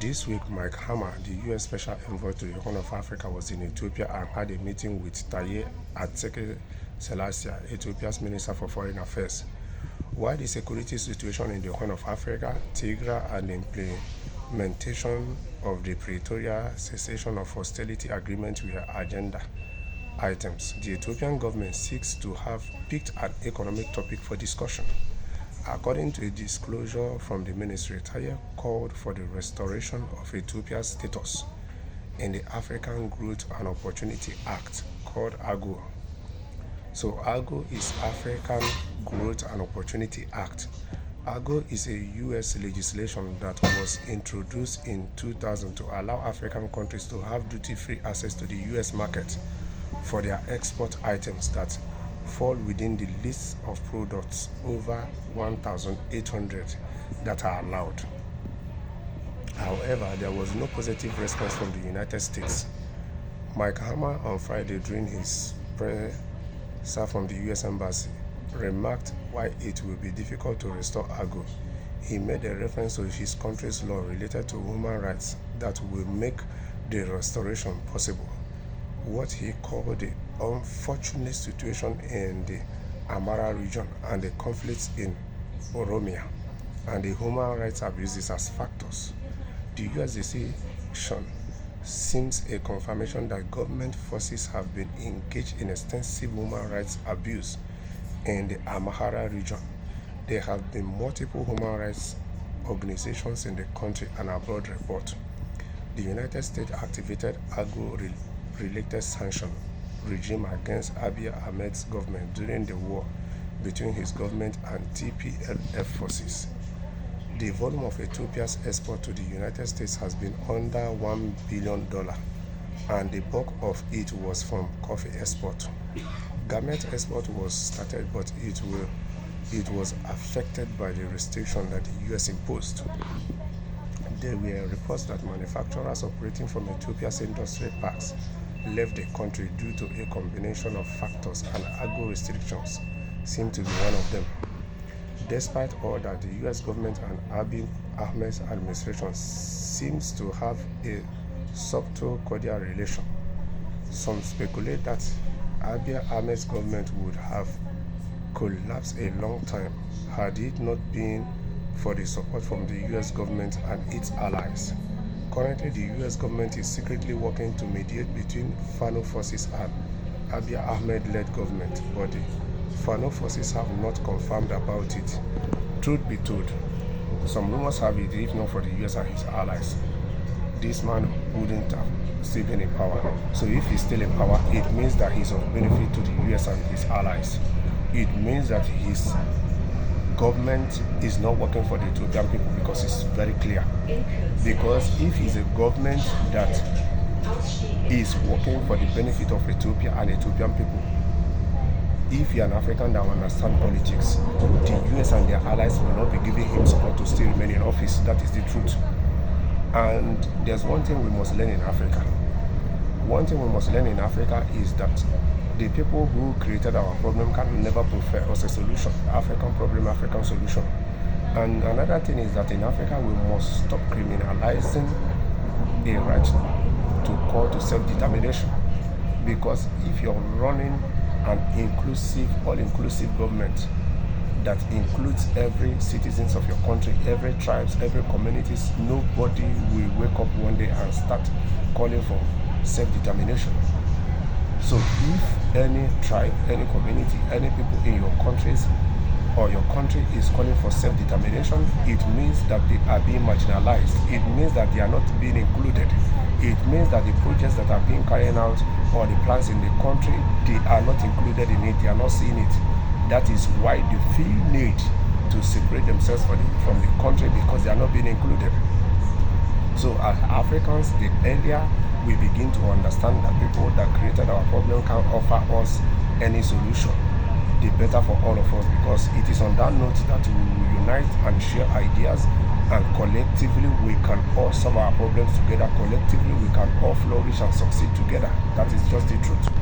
This week, Mike Hammer, the U.S. Special Envoy to the Horn of Africa, was in Ethiopia and had a meeting with Taye Selassie, Ethiopia's Minister for Foreign Affairs. While the security situation in the Horn of Africa, Tigray, and the implementation of the Pretoria Cessation of Hostility Agreement were agenda items, the Ethiopian government seeks to have picked an economic topic for discussion. According to a disclosure from the ministry, Taye called for the restoration of Ethiopia's status in the African Growth and Opportunity Act, called AGOA. So AGOA is African Growth and Opportunity Act. AGOA is a U.S. legislation that was introduced in 2000 to allow African countries to have duty-free access to the U.S. market for their export items that fall within the list of products over 1,800 that are allowed. However, there was no positive response from the United States. Mike Hammer on Friday, during his presser from the U.S. Embassy, remarked why it will be difficult to restore AGOA. He made a reference to his country's law related to human rights that will make the restoration possible. What he called the unfortunate situation in the Amhara region and the conflicts in Oromia and the human rights abuses as factors. The U.S. decision seems a confirmation that government forces have been engaged in extensive human rights abuse in the Amhara region. There have been multiple human rights organizations in the country and abroad report. The United States activated AGOA-related sanction regime against Abiy Ahmed's government during the war between his government and TPLF forces. The volume of Ethiopia's export to the United States has been under $1 billion, and the bulk of it was from coffee export. Garment export was started, but it was affected by the restriction that the U.S. imposed. There were reports that manufacturers operating from Ethiopia's industrial parks left the country due to a combination of factors, and AGOA restrictions seem to be one of them. Despite all that, the U.S. government and Abiy Ahmed's administration seems to have a subtle cordial relation. Some speculate that Abiy Ahmed's government would have collapsed a long time had it not been for the support from the U.S. government and its allies. Currently, the U.S. government is secretly working to mediate between Fano forces and Abiy Ahmed-led government, but the Fano forces have not confirmed about it. Truth be told, some rumors have it if not for the U.S. and his allies, this man wouldn't have still been in power. So if he's still in power, it means that he's of benefit to the U.S. and his allies. It means that his government is not working for the Ethiopian people, because it's very clear. Because if it's a government that is working for the benefit of Ethiopia and Ethiopian people, if you're an African that understands politics, the US and their allies will not be giving him support to still remain in office. That is the truth. And there's one thing we must learn in Africa. One thing we must learn in Africa is that the people who created our problem can never prefer us a solution. African problem, African solution. And another thing is that in Africa, we must stop criminalizing a right to call to self-determination. Because if you're running an inclusive, all-inclusive government that includes every citizens of your country, every tribes, every communities, nobody will wake up one day and start calling for self-determination. So if any tribe, any community, any people in your countries or your country is calling for self-determination, it means that they are being marginalized. It means that they are not being included. It means that the projects that are being carried out or the plans in the country, they are not included in it. They are not seeing it. That is why they feel need to separate themselves from the country, because they are not being included. So as Africans, the earlier we begin to understand that people that created our problem can offer us any solution, the better for all of us, because it is on that note that we will unite and share ideas, and collectively we can all solve our problems together. Collectively we can all flourish and succeed together. That is just the truth.